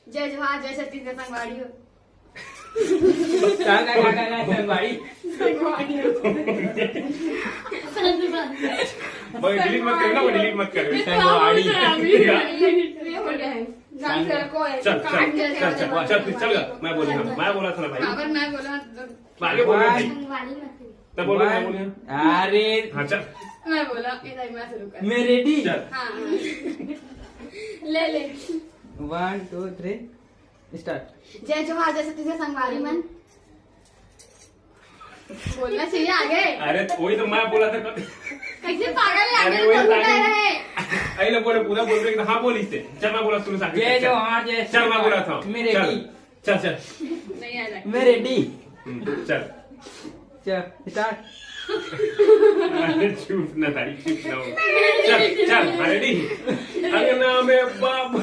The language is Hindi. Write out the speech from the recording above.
जय जवाहर जय छत्तीसगढ़ संगवाड़ी हो। भाई डिलीट मत करना, डिलीट मत कर। संगवाड़ी। डांस कर को है। चल चल मैं बोलूंगा, मैं बोला था ना भाई, अगर मैं बोला आगे बोल भाई, संगवाड़ी मत तब बोलो मैं बोलूंगा। अरे हाँ चल मैं बोला इधर मैं शुरू कर। मैं रेडी। चल हाँ ले ले 1 2 3 स्टार्ट। जय जवाहर जय छत्तीसगढ़ संगवाड़ी मन बोलना चाहिए आगे। अरे वही तो मैं बोला था कब। कैसे पागल है आगे अरे तो वही बोल तो रहे हैं। आई लोग बोले पूरा बोल रहे हाँ बोल इससे। चल मैं बोला सुनो साथ जय जवाहर जय चल मैं बोला था मैं रेडी। चल चल नहीं आ रहा मैं रेडी। चल चल स्टार्ट। अरे चुप ना तारी, चुप ना हो। चल चल रेडी। अरे नाम है बाबू।